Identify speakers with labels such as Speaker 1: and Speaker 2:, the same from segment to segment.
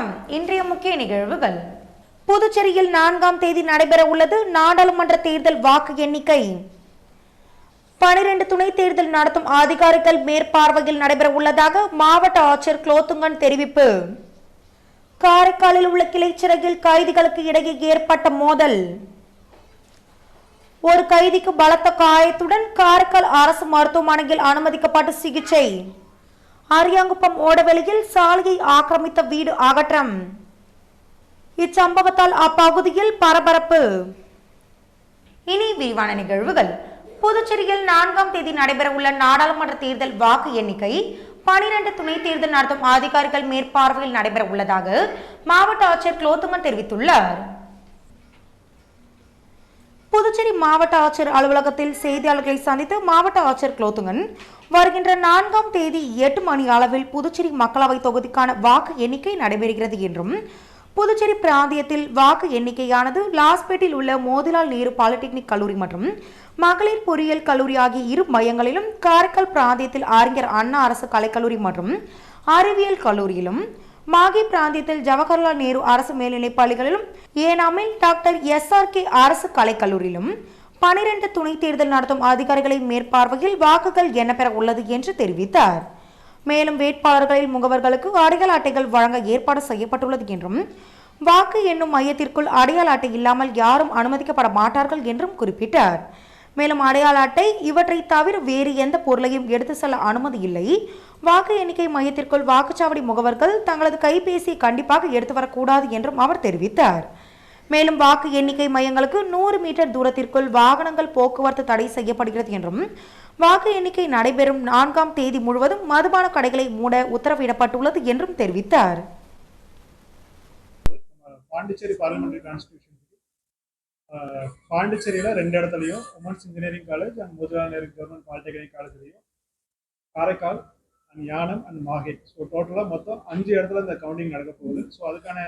Speaker 1: வணக்கம். இன்றைய முக்கிய நிகழ்வுகள். புதுச்சேரியில் 4ஆம் தேதி நடைபெற உள்ளது நாடாளுமன்ற தேர்தல் வாக்கு எண்ணிக்கை. 12 துணை தேர்தல் நடத்தும் அதிகாரிகள் மேற்பார்வையில் நடைபெற உள்ளதாக மாவட்ட ஆட்சியர் குலோத்துங்கன் தெரிவிப்பு. காரைக்காலில் உள்ள கிளை சிறையில் கைதிகளுக்கு இடையே ஏற்பட்ட மோதல். ஒரு கைதிக்கு பலத்த காயத்துடன் காரைக்கால் அரசு மருத்துவமனையில் அனுமதிக்கப்பட்டு சிகிச்சை. அரியாங்குப்பம் ஓடவெளியில் சாலையை ஆக்கிரமித்த வீடு அகற்றம். இச்சம்பவத்தால் அப்பகுதியில் பரபரப்பு. இனி விரிவான நிகழ்வுகள். புதுச்சேரியில் 4ஆம் தேதி நடைபெற உள்ள நாடாளுமன்ற தேர்தல் வாக்கு எண்ணிக்கை 12 துணை தேர்தல் நடத்தும் அதிகாரிகள் மேற்பார்வையில் நடைபெற உள்ளதாக மாவட்ட ஆட்சியர் குலோத்துங்கன் தெரிவித்துள்ளார். புதுச்சேரி மாவட்ட ஆட்சியர் அலுவலகத்தில் செய்தியாளர்களை சந்தித்து மாவட்ட ஆட்சியர் குலோத்துங்கன் வருகின்ற 4ஆம் தேதி 8 மணி அளவில் புதுச்சேரி மக்களவை தொகுதிக்கான வாக்கு எண்ணிக்கை நடைபெறுகிறது என்றும் புதுச்சேரி பிராந்தியத்தில் வாக்கு எண்ணிக்கையானது லாஸ்பேட்டில் உள்ள மோதிலால் நேரு பாலிடெக்னிக் கல்லூரி மற்றும் மகளிர் பொறியியல் கல்லூரி ஆகிய இரு மையங்களிலும், காரைக்கால் பிராந்தியத்தில் அறிஞர் அண்ணா அரசு கலைக்கல்லூரி மற்றும் அறிவியல் கல்லூரியிலும், மாகி பிராந்தியத்தில் ஜவஹர்லால் நேரு அரசு மேல்நிலைப் பள்ளிகளிலும், ஏனாமில் டாக்டர் SRK அரசு கலைக்கல்லூரியிலும் 12 துணை தேர்தல் நடத்தும் அதிகாரிகளை மேற்பார்வையில் வாக்குகள் எண்ணப்பெற உள்ளது என்று தெரிவித்தார். மேலும் வேட்பாளர்களில் முகவர்களுக்கு அடையாள அட்டைகள் வழங்க ஏற்பாடு செய்யப்பட்டுள்ளது என்றும், வாக்கு எண்ணும் மையத்திற்குள் அடையாள அட்டை இல்லாமல் யாரும் அனுமதிக்கப்பட மாட்டார்கள் என்றும் குறிப்பிட்டார். மேலும் அடையாள அட்டை இவற்றை தவிர வேறு எந்த பொருளையும் எடுத்து செல்ல அனுமதி இல்லை. வாக்கு எண்ணிக்கை மையத்திற்குள் வாக்குச்சாவடி முகவர்கள் தங்களது கைபேசியை கண்டிப்பாக எடுத்து வரக்கூடாது என்றும் அவர் தெரிவித்தார். மேலும் வாக்கு எண்ணிக்கை மையங்களுக்கு 100 மீட்டர் தூரத்திற்குள் வாகனங்கள் போக்குவரத்து தடை செய்யப்படுகிறது என்றும், வாக்கு எண்ணிக்கை நடைபெறும் 4ஆம் தேதி முழுவதும் மதுபான கடைகளை மூட உத்தரவிடப்பட்டுள்ளது என்றும் தெரிவித்தார்.
Speaker 2: பாண்டிச்சேரி பார்லிமெண்டரி கான்ஸ்டிடியூஷன் பாண்டிச்சேரியில 2 இடத்துலையும் women's engineering college and Motilal Nehru government polytechnic காலேஜ்லையும், Karaikal and Yanam and Mahe, so டோட்டலாக மொத்தம் 5 இடத்துல இந்த கவுண்டிங் நடக்க போகுது. ஸோ அதுக்கான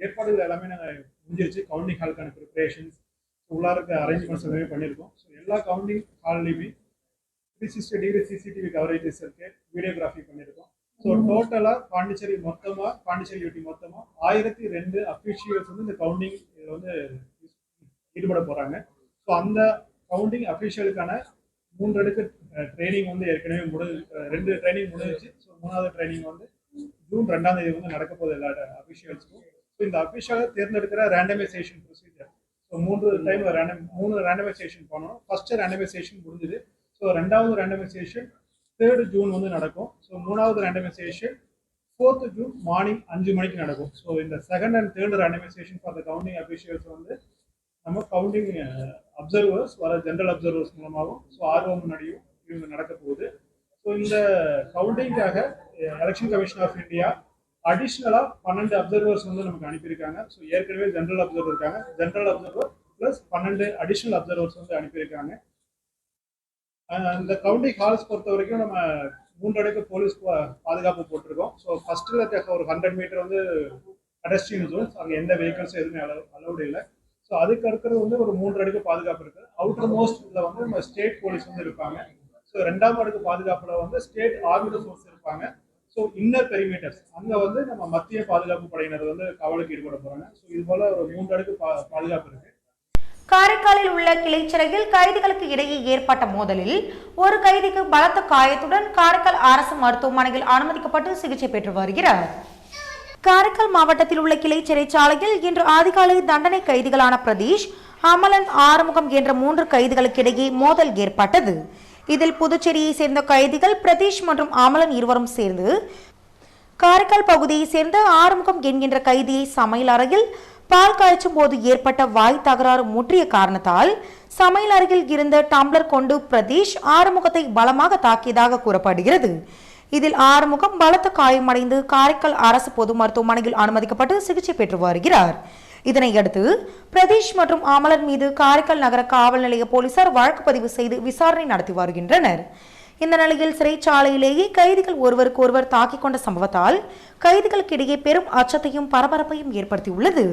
Speaker 2: ஏற்பாடுகள் எல்லாமே நாங்கள் முடிஞ்சிருச்சு. கவுண்டிங் ஹாலுக்கான ப்ரிப்பரேஷன்ஸ், உள்ளார இருக்க அரேஞ்ச்மெண்ட்ஸ் எல்லாமே பண்ணியிருக்கோம். ஸோ எல்லா கவுண்டிங் ஹால்லையுமே 360 டிகிரி CCTV கவரேஜஸ் இருக்கு, வீடியோகிராஃபி பண்ணியிருக்கோம். ஸோ டோட்டலாக பாண்டிச்சேரி யூடி மொத்தமாக 1002 அஃபிஷியல்ஸ் வந்து இந்த கவுண்டிங் இதில் வந்து ஈடுபட போகிறாங்க. ஸோ அந்த கவுண்டிங் அஃபிஷியலுக்கான 3 அடுக்கு ட்ரைனிங் வந்து ஏற்கனவே 2 ட்ரைனிங் முடிஞ்சிச்சு. ஸோ 3வது ட்ரைனிங் வந்து ஜூன் 2ஆம் தேதி வந்து நடக்க போகுது எல்லா அஃபிஷியல்ஸ்க்கும். ஸோ இந்த அஃபிஷியலை தேர்ந்தெடுக்கிற ரேண்டமைசேஷன் ப்ரொசீஜர், ஸோ 3 ரேண்டமைசேஷன் பண்ணணும். ஃபர்ஸ்ட் ரேண்டமைசேஷன் முடிஞ்சுது. ஸோ 2வது ரேண்டமைசேஷன் 3rd ஜூன் வந்து நடக்கும். ஸோ 3வது ரேண்டமைசேஷன் 4th ஜூன் மார்னிங் 5 மணிக்கு நடக்கும். ஸோ இந்த 2nd and 3rd randomisation for the counting officials வந்து நம்ம கவுண்டிங் அப்சர்வர்ஸ் வர ஜென்ரல் அப்சர்வர்ஸ் மூலமாகவும், ஸோ ஆர்வம் முன்னாடியும் இவங்க நடக்க போகுது. ஸோ இந்த கவுண்டிங்காக எலெக்ஷன் கமிஷன் ஆஃப் இந்தியா அடிஷ்னலாக 12 அப்சர்வர்ஸ் வந்து நமக்கு அனுப்பியிருக்காங்க. ஸோ ஏற்கனவே ஜென்ரல் அப்சர்வர் இருக்காங்க, general observer plus 12 additional observers வந்து அனுப்பியிருக்காங்க. இந்த கவுண்டிங் ஹால்ஸ் பொறுத்த வரைக்கும் நம்ம 3 அடுக்கு போலீஸ் பாதுகாப்பு போட்டிருக்கோம். ஸோ ஃபர்ஸ்ட்ல ஒரு 100 மீட்டர் வந்து பெடஸ்ட்ரியன் ஜோன்ஸ், அங்கே எந்த வெஹிக்கிள்ஸும் எதுவுமே அலௌடு இல்லை. ஸோ அதுக்கு அடுக்கிறது வந்து ஒரு 3 அடுக்கு பாதுகாப்பு இருக்குது. அவுட்டர் மோஸ்ட்ல வந்து நம்ம ஸ்டேட் போலீஸ் வந்து இருப்பாங்க. ஸோ 2ஆம் அடுக்கு பாதுகாப்புல வந்து ஸ்டேட் ஆர்மிடு ஃபோர்ஸ் இருப்பாங்க. ஸோ இன்னர் பெரிமீட்டர்ஸ் அங்கே வந்து நம்ம மத்திய பாதுகாப்பு படையினர் வந்து காவலுக்கு ஈடுபட போறாங்க. ஸோ இது போல ஒரு 3 அடுக்கு பாதுகாப்பு இருக்கு.
Speaker 1: காரைக்காலில் உள்ள கிளை சிறையில் கைதிகளுக்கு இடையே ஏற்பட்ட மோதலில் ஒரு கைதிக்கு பலத்த காயத்துடன் காரைக்கால் அரசு மருத்துவமனையில் அனுமதிக்கப்பட்டு சிகிச்சை பெற்று வருகிறார். காரைக்கால் மாவட்டத்தில் உள்ள கிளை சிறைச்சாலையில் இன்று அதிகாலை தண்டனை கைதிகளான பிரதீஷ், அமலன், ஆறுமுகம் என்ற 3 கைதிகளுக்கு இடையே மோதல் ஏற்பட்டது. இதில் புதுச்சேரியை சேர்ந்த கைதிகள் பிரதீஷ் மற்றும் அமலன் இருவரும் சேர்ந்து காரைக்கால் பகுதியை சேர்ந்த ஆறுமுகம் என்கின்ற கைதியை சமையல் அறையில் பால் காய்ச்சும் போது ஏற்பட்ட வாய் தகராறு முற்றிய காரணத்தால் சமையல் அறையில் இருந்த டம்ளர் கொண்டு பிரதீஷ் ஆறுமுகத்தை பலமாக தாக்கியதாக கூறப்படுகிறது. இதில் ஆறுமுகம் பலத்த காயமடைந்து காரைக்கால் அரசு பொது மருத்துவமனையில் அனுமதிக்கப்பட்டு சிகிச்சை பெற்று வருகிறார். இதனையடுத்து பிரதீஷ் மற்றும் அமலன் மீது காரைக்கால் நகர காவல் நிலைய போலீசார் வழக்கு பதிவு செய்து விசாரணை நடத்தி வருகின்றனர். இந்த நிலையில் சிறைச்சாலையிலேயே கைதிகள் ஒருவருக்கு ஒருவர் தாக்கிக் கொண்ட சம்பவத்தால் கைதிகளுக்கிடையே பெரும் அச்சத்தையும் பரபரப்பையும் ஏற்படுத்தியுள்ளது.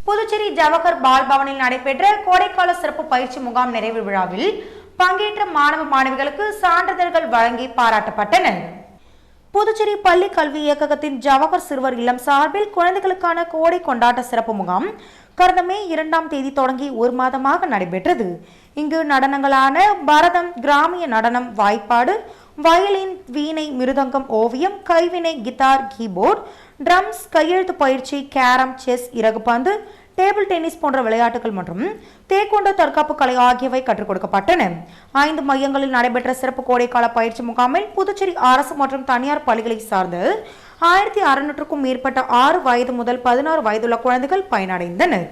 Speaker 1: புதுச்சேரி ஜவஹர் பால் பவனில் நடைபெற்ற கோடைக்கால சிறப்பு பயிற்சி முகாம் நிறைவு விழாவில் பங்கேற்ற மாணவ மாணவிகளுக்கு சான்றிதழ்கள் வழங்கி பாராட்டப்பட்டனர். புதுச்சேரி பள்ளி கல்வி இயக்ககத்தின் ஜவஹர் சிறுவர் இல்லம் சார்பில் குழந்தைகளுக்கான கோடை கொண்டாட்ட சிறப்பு முகாம் கடந்த மே 2ஆம் தேதி தொடங்கி ஒரு மாதமாக நடைபெற்றது. இங்கு நடனங்களான பரதம், கிராமிய நடனம், வாய்ப்பாடு, வயலின், வீணை, மிருதங்கம், ஓவியம், கைவினை, கிட்டார், கீபோர்ட், ட்ரம்ஸ், கையெழுத்து பயிற்சி, கேரம், செஸ், இறகுப்பந்து, டேபிள் டென்னிஸ் போன்ற விளையாட்டுகள் மற்றும் தேக்கொண்டோ தற்காப்பு கலை ஆகியவை கற்றுக் கொடுக்கப்பட்டன. 5 மையங்களில் நடைபெற்ற சிறப்பு கோடைக்கால பயிற்சி முகாமில் புதுச்சேரி அரசு மற்றும் தனியார் பள்ளிகளை சார்ந்த 1600க்கும் மேற்பட்ட 6 வயது முதல் 16 வயதுள்ள குழந்தைகள் பயனடைந்தனர்.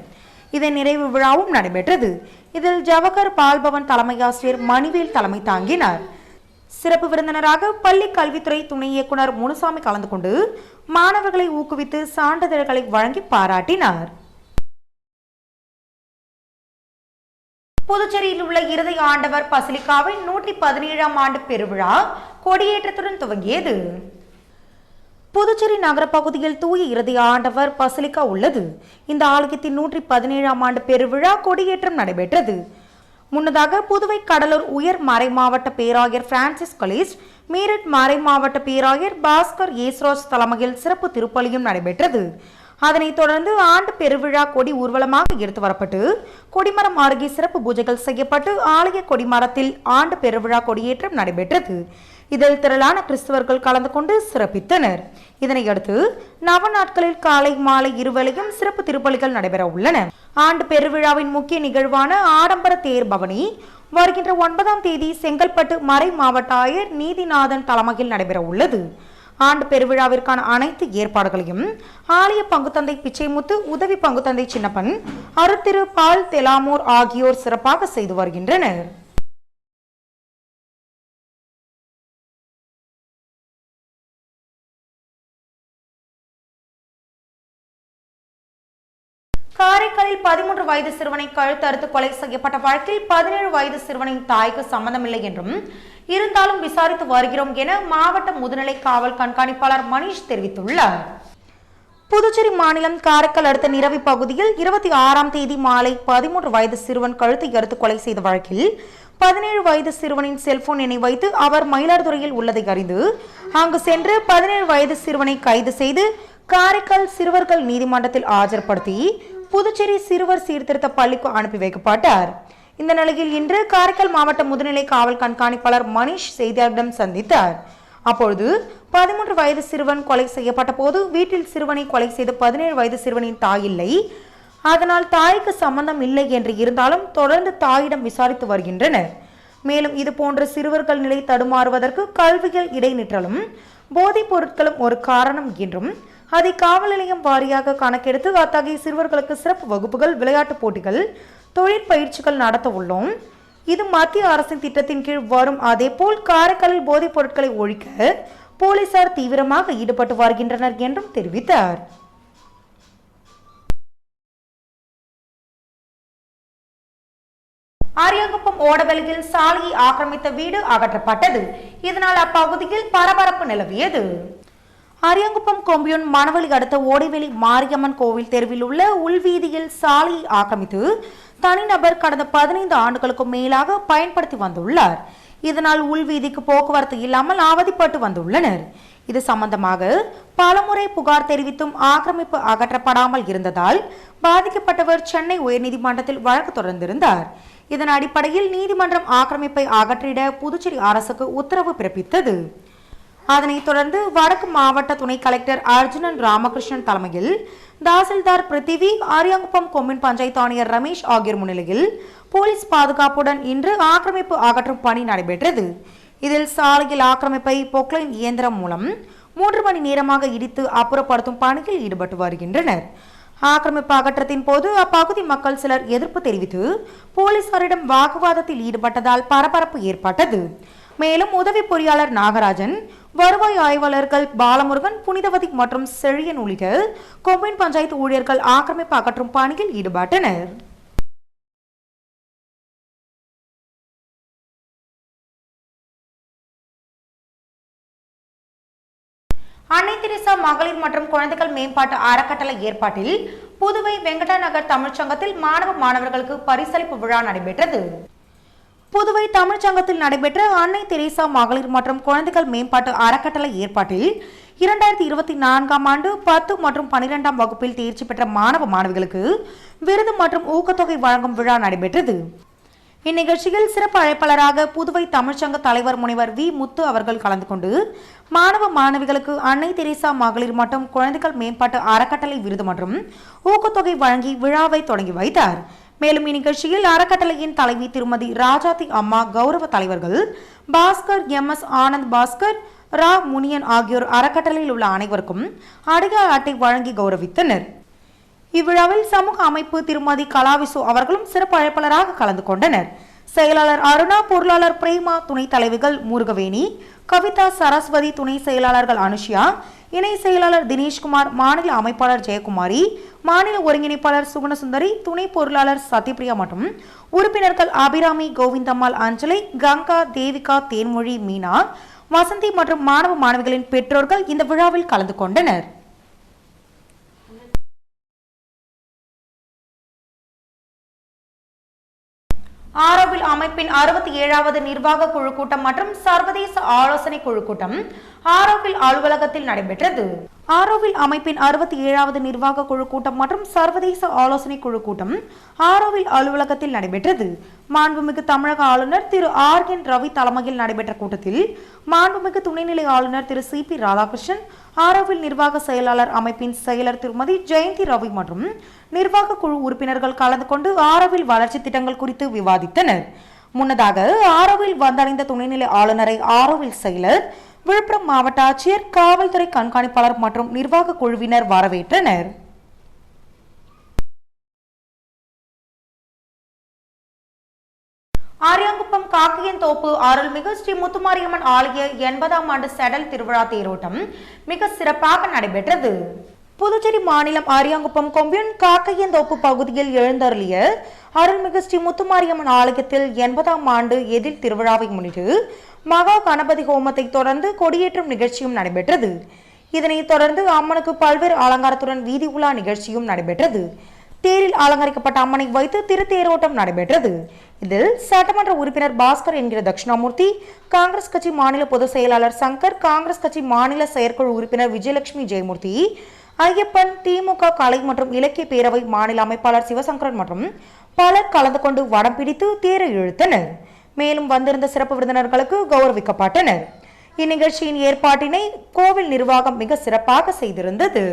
Speaker 1: இதன் நிறைவு விழாவும் நடைபெற்றது. இதில் ஜவஹர் பால்பவன் தலைமை ஆசிரியர் மணிவேல் தலைமை தாங்கினார். சிறப்பு விருந்தினராக பள்ளி கல்வித்துறை துணை இயக்குனர் முனுசாமி கலந்து கொண்டு மாணவர்களை ஊக்குவித்து சான்றிதழ்களை வழங்கி பாராட்டினார். புதுச்சேரியில் உள்ள இருதய ஆண்டவர் பசிலிக்காவின் 117ஆம் ஆண்டு பெருவிழா கொடியேற்றத்துடன் துவங்கியது. புதுச்சேரி நகர பகுதியில் தூய இருதய ஆண்டவர் பசிலிக்கா உள்ளது. இந்த ஆலயத்தின் 117ஆம் ஆண்டு பெருவிழா கொடியேற்றம் நடைபெற்றது. முன்னதாக புதுவை கடலூர் உயர் மறை மாவட்ட பேராயர் பிரான்சிஸ் கலீஸ், மீரட் மறை மாவட்ட பேராயர் பாஸ்கர் ஏஸ்ரோஸ் தலைமையில் சிறப்பு திருப்பலியும் நடைபெற்றது. அதனைத் தொடர்ந்து ஆண்டு பெருவிழா கொடி ஊர்வலமாக எடுத்து வரப்பட்டு கொடிமரம் அருகே சிறப்பு பூஜைகள் செய்யப்பட்டு ஆலய கொடிமரத்தில் ஆண்டு பெருவிழா கொடியேற்றம் நடைபெற்றது. இதில் திரளான கிறிஸ்தவர்கள் கலந்து கொண்டு சிறப்பித்தனர். இதனையடுத்து நவ நாட்களில் காலை மாலை இருவேளையும் சிறப்பு திருப்பலிகள் நடைபெற உள்ளன. ஆண்டு பெருவிழாவின் முக்கிய நிகழ்வான ஆடம்பர தேர் பவனி வருகின்ற 9ஆம் தேதி செங்கல்பட்டு மறை மாவட்ட ஆயர் நீதிநாதன் தலைமையில் நடைபெற உள்ளது. ஆண்டு பெருவிழாவிற்கான அனைத்து ஏற்பாடுகளையும் ஆலய பங்குத்தந்தை பிச்சைமுத்து, உதவி பங்குத்தந்தை சின்னப்பன், அருத்திரு பால் தெலாமூர் ஆகியோர் சிறப்பாக செய்து வருகின்றனர். காரைக்காலில் 13 வயது சிறுவனை கழுத்தறுத்து கொலை செய்யப்பட்ட வழக்கில் 17 வயது சிறுவனின் தாய்க்கு சம்பந்தமில்லை என்றும் இருந்தாலும் விசாரித்து வருகிறோம் என மாவட்ட முதுநிலை காவல் கண்காணிப்பாளர் மணிஷ் தெரிவித்துள்ளார். புதுச்சேரி மாநிலம் காரைக்கால் அடுத்த நிரவி பகுதியில் 26ஆம் தேதி மாலை 13 வயது சிறுவன் கழுத்தை அறுத்து கொலை செய்த வழக்கில் 17 வயது சிறுவனின் செல்போன் எண்ணை வைத்து அவர் மயிலாடுதுறையில் உள்ளதை அறிந்து அங்கு சென்று 17 வயது சிறுவனை கைது செய்து காரைக்கால் சிறுவர்கள் நீதிமன்றத்தில் ஆஜர்படுத்தி புதுச்சேரி சிறுவர் சீர்திருத்த பள்ளிக்கு அனுப்பி வைக்கப்பட்டார். இந்த நிலையில் இன்று காரைக்கால் மாவட்ட முதுநிலை காவல் கண்காணிப்பாளர் மணிஷ் செய்தியாளர்களிடம் சந்தித்தார். அப்பொழுது 13 வயது சிறுவன் கொலை செய்யப்பட்ட போது வீட்டில் சிறுவனை கொலை செய்த 17 வயது சிறுவனின் தாய் இல்லை, அதனால் தாய்க்கு சம்பந்தம் இல்லை என்று இருந்தாலும் தொடர்ந்து தாயிடம் விசாரித்து வருகின்றனர். மேலும் இதுபோன்ற சிறுவர்கள் நிலை தடுமாறுவதற்கு கல்வியில் இடைநிற்றலும் போதைப் பொருட்களும் ஒரு காரணம் என்றும் அதை காவல் நிலையம் வாரியாக கணக்கெடுத்து அத்தகைய சிறுவர்களுக்கு சிறப்பு வகுப்புகள், விளையாட்டுப் போட்டிகள், தொழிற்பயிற்சிகள் நடத்த உள்ளோம். இது மத்திய அரசின் திட்டத்தின் கீழ் வரும். அதேபோல் காரைக்காலில் போதைப் பொருட்களை ஒழிக்க போலீசார் தீவிரமாக ஈடுபட்டு வருகின்றனர் என்றும் தெரிவித்தார். அரியாங்குப்பம் ஓடவெளியில் சாலையை ஆக்கிரமித்த வீடு அகற்றப்பட்டது. இதனால் அப்பகுதியில் பரபரப்பு நிலவியது. அரியாங்குப்பம் கொம்பியூன் மணவெளி அடுத்த ஓடைவெளி மாரியம்மன் கோவில் தெருவில் உள்ள உள்வீதியில் சாலையை ஆக்கிரமித்து தனிநபர் கடந்த 15 ஆண்டுகளுக்கு மேலாக பயன்படுத்தி வந்துள்ளார். இதனால் உள்வீதிக்கு போக்குவரத்து இல்லாமல் அவதிப்பட்டு வந்துள்ளனர். இது சம்பந்தமாக பலமுறை புகார் தெரிவித்தும் ஆக்கிரமிப்பு அகற்றப்படாமல் இருந்ததால் பாதிக்கப்பட்டவர் சென்னை உயர்நீதிமன்றத்தில் வழக்கு தொடர்ந்திருந்தார். இதன் அடிப்படையில் நீதிமன்றம் ஆக்கிரமிப்பை அகற்றிட புதுச்சேரி அரசுக்கு உத்தரவு பிறப்பித்தது. அதனைத் தொடர்ந்து வடக்கு மாவட்ட துணை கலெக்டர் அர்ஜுனன் ராமகிருஷ்ணன் தலைமையில் தாசில்தார் பிருத்திவி, அரியாங்குப்பம் கொம்யூன் பஞ்சாயத்து ஆணையர் ரமேஷ் ஆகியோர் முன்னிலையில் போலீஸ் பாதுகாப்புடன் இன்று ஆக்கிரமிப்பு அகற்றும் பணி நடைபெற்றது. இதில் சாலையில் ஆக்கிரமிப்பை பொக்லைன் இயந்திரம் மூலம் 3 மணி நேரமாக இடித்து அப்புறப்படுத்தும் பணியில் ஈடுபட்டு வருகின்றனர். ஆக்கிரமிப்பு அகற்றத்தின் போது அப்பகுதி மக்கள் சிலர் எதிர்ப்பு தெரிவித்து போலீசாரிடம் வாக்குவாதத்தில் ஈடுபட்டதால் பரபரப்பு ஏற்பட்டது. மேலும் உதவி பொறியாளர் நாகராஜன், வருவாய் ஆய்வாளர்கள் பாலமுருகன், புனிதவதி மற்றும் செழியன் உள்ளிட்ட கொம்யூன் பஞ்சாயத்து ஊழியர்கள் ஆக்கிரமிப்பு அகற்றும் பணியில் ஈடுபட்டனர். அன்னை தெரசா மகளிர் மற்றும் குழந்தைகள் மேம்பாட்டு அறக்கட்டளை ஏற்பாட்டில் புதுவை வெங்கடா நகர் தமிழ்ச்சங்கத்தில் மாணவர்களுக்கு பரிசளிப்பு விழா நடைபெற்றது. புதுவை தமிழ்ச்சங்கத்தில் நடைபெற்ற அன்னை தெரேசா மகளிர் மற்றும் குழந்தைகள் மேம்பாட்டு அறக்கட்டளை ஏற்பாட்டில் 2024ஆம் ஆண்டு 10 மற்றும் 12ஆம் வகுப்பில் தேர்ச்சி பெற்ற மாணவ மாணவிகளுக்கு விருது மற்றும் ஊக்கத்தொகை வழங்கும் விழா நடைபெற்றது. இந்நிகழ்ச்சியில் சிறப்பு அழைப்பாளராக புதுவை தமிழ்ச்சங்க தலைவர் முனைவர் வி முத்து அவர்கள் கலந்து கொண்டு மாணவ மாணவிகளுக்கு அன்னை தெரேசா மகளிர் மற்றும் குழந்தைகள் மேம்பாட்டு அறக்கட்டளை விருது மற்றும் ஊக்கத்தொகை வழங்கி விழாவை தொடங்கி வைத்தார். மேலும் இந்நிகழ்ச்சியில் அறக்கட்டளையின் தலைவி திருமதி ராஜாத்தி அம்மா, கௌரவ தலைவர்கள் பாஸ்கர், எம்.எஸ். ஆனந்த் பாஸ்கர், ரா முனியன் ஆகியோர் அறக்கட்டளையில் உள்ள அனைவருக்கும் அடையாள அட்டை வழங்கி கௌரவித்தனர். இவ்விழாவில் சமூக அமைப்பு திருமதி கலாவிசு அவர்களும் சிறப்பு அழைப்பாளராக கலந்து கொண்டனர். செயலாளர் அருணா, பொருளாளர் பிரேமா, துணைத் தலைவிகள் முருகவேணி, கவிதா, சரஸ்வதி, துணை செயலாளர்கள் அனுஷியா, இணை செயலாளர் தினேஷ்குமார், மாநில அமைப்பாளர் ஜெயக்குமாரி, மாநில ஒருங்கிணைப்பாளர் சுகுணசுந்தரி, துணை பொருளாளர் சத்யபிரியா மற்றும் உறுப்பினர்கள் அபிராமி, கோவிந்தம்மாள், அஞ்சலை, கங்கா, தேவிகா, தேன்மொழி, மீனா, வசந்தி மற்றும் மாணவ மாணவிகளின் பெற்றோர்கள் இந்த விழாவில் கலந்து கொண்டனர். ஆரோவில் அமைப்பின் 67வது நிர்வாக குழு கூட்டம் மற்றும் சர்வதேச ஆலோசனை குழு கூட்டம் ஆரோவில் அலுவலகத்தில் நடைபெற்றது. ஆரோவில் அமைப்பின் 67வது நிர்வாக குழு கூட்டம் மற்றும் சர்வதேச ஆலோசனை குழு கூட்டம் ஆரோவில் அலுவலகத்தில் நடைபெற்றது. மாண்புமிகு தமிழக ஆளுநர் திரு ஆர்.என். ரவி தலைமையில் நடைபெற்ற கூட்டத்தில் மாண்புமிகு துணைநிலை ஆளுநர் திரு சி.பி. ராதாகிருஷ்ணன், ஆரோவில் நிர்வாக செயலாளர் அமைப்பின் செயலர் திருமதி ஜெயந்தி ரவி மற்றும் நிர்வாக குழு உறுப்பினர்கள் கலந்து கொண்டு ஆரோவில் வளர்ச்சி திட்டங்கள் குறித்து விவாதித்தனர். முன்னதாக ஆரோவில் வந்தடைந்த துணைநிலை ஆளுநரை ஆரோவில் செயலர், விழுப்புரம் மாவட்ட ஆட்சியர், காவல்துறை கண்காணிப்பாளர் மற்றும் நிர்வாக குழுவினர் வரவேற்றனர். ஆரியாங்குப்பம் காக்கையன்தோப்பு அருள்மிகு ஸ்ரீ முத்துமாரியம்மன் ஆலய 80ஆம் ஆண்டு செடல் திருவிழா தேரோட்டம் மிக சிறப்பாக நடைபெற்றது. புதுச்சேரி மாநிலம் ஆரியாங்குப்பம் கொம்பியன் காக்கையன்தோப்பு பகுதியில் எழுந்தருளிய அருள்மிகு ஸ்ரீ முத்துமாரியம்மன் ஆலயத்தில் 80ஆம் ஆண்டு எதிர் திருவிழாவை முன்னிட்டு மகா கணபதி ஹோமத்தை தொடர்ந்து கொடியேற்றும் நிகழ்ச்சியும் நடைபெற்றது. இதனைத் தொடர்ந்து அம்மனுக்கு பல்வேறு அலங்காரத்துடன் வீதி உலா நிகழ்ச்சியும் நடைபெற்றது. தேரில் அலங்கரிக்கப்பட்ட அம்மனை வைத்து திருத்தேரோட்டம் நடைபெற்றது. இதில் சட்டமன்ற உறுப்பினர் பாஸ்கர் என்கிற தட்சிணாமூர்த்தி, காங்கிரஸ் கட்சி மாநில பொதுச் செயலாளர் சங்கர், காங்கிரஸ் கட்சி மாநில செயற்குழு உறுப்பினர் விஜயலட்சுமி ஜெயமூர்த்தி, ஐயப்பன், திமுக கலை மற்றும் இலக்கிய பேரவை மாநில அமைப்பாளர் சிவசங்கரன் மற்றும் பலர் கலந்து கொண்டு வடம் பிடித்து தேரை இழுத்தனர். மேலும் வந்திருந்த சிறப்பு விருந்தினர்களுக்கு கௌரவிக்கப்பட்டனர். இந்நிகழ்ச்சியின் ஏற்பாட்டினை கோவில் நிர்வாகம் மிக சிறப்பாக செய்திருந்தது.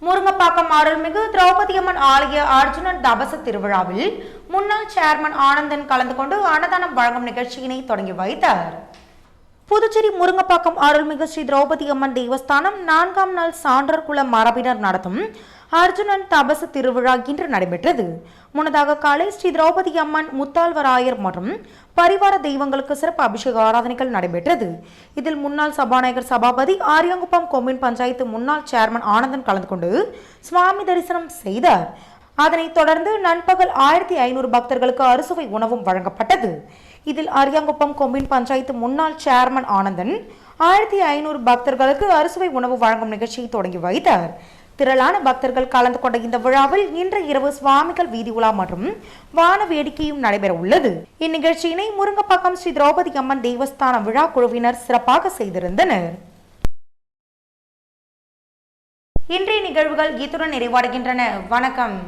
Speaker 1: முருங்கப்பாக்கம் அருள்மிகு திரௌபதியம்மன் ஆலய அர்ஜுனன் தபசு திருவிழாவில் முன்னாள் சேர்மன் ஆனந்தன் கலந்து கொண்டு அன்னதானம் வழங்கும் நிகழ்ச்சியினை தொடங்கி வைத்தார். புதுச்சேரி முருங்கப்பாக்கம் அருள்மிகு ஸ்ரீ திரௌபதி அம்மன் தேவஸ்தானம் 4ஆம் நாள் சான்றர் குல மரபினர் நடத்தும் அர்ஜுனன் தபசு திருவிழா இன்று நடைபெற்றது. முன்னதாக காலை ஸ்ரீ திரௌபதி அம்மன், முத்தாழ்வராயர் மற்றும் பரிவார தெய்வங்களுக்கு சிறப்பு அபிஷேக ஆராதனைகள் நடைபெற்றது. இதில் முன்னாள் சபாநாயகர் சபாபதி, ஆரியாங்குப்பம் கொம்யூன் பஞ்சாயத்து முன்னாள் சேர்மன் ஆனந்தன் கலந்து கொண்டு சுவாமி தரிசனம் செய்தார். அதனைத் தொடர்ந்து நண்பகல் 1500 பக்தர்களுக்கு அறுசுவை உணவும் வழங்கப்பட்டது. இதில் ஆரியாங்குப்பம் கொம்யூன் பஞ்சாயத்து முன்னாள் சேர்மன் ஆனந்தன் 1500 பக்தர்களுக்கு அறுசுவை உணவு வழங்கும் நிகழ்ச்சியை தொடங்கி வைத்தார். திரளான பக்தர்கள் கலந்து கொண்ட இந்த விழாவில் இன்று இரவு சுவாமிகள் வீதி உலா மற்றும் வான வேடிக்கையும் நடைபெற உள்ளது. இந்நிகழ்ச்சியினை முருங்கப்பாக்கம் ஸ்ரீ திரௌபதி அம்மன் தேவஸ்தான விழா குழுவினர் சிறப்பாக செய்திருந்தனர். இன்றைய நிகழ்வுகள் இத்துடன் நிறைவடைகின்றன. வணக்கம்.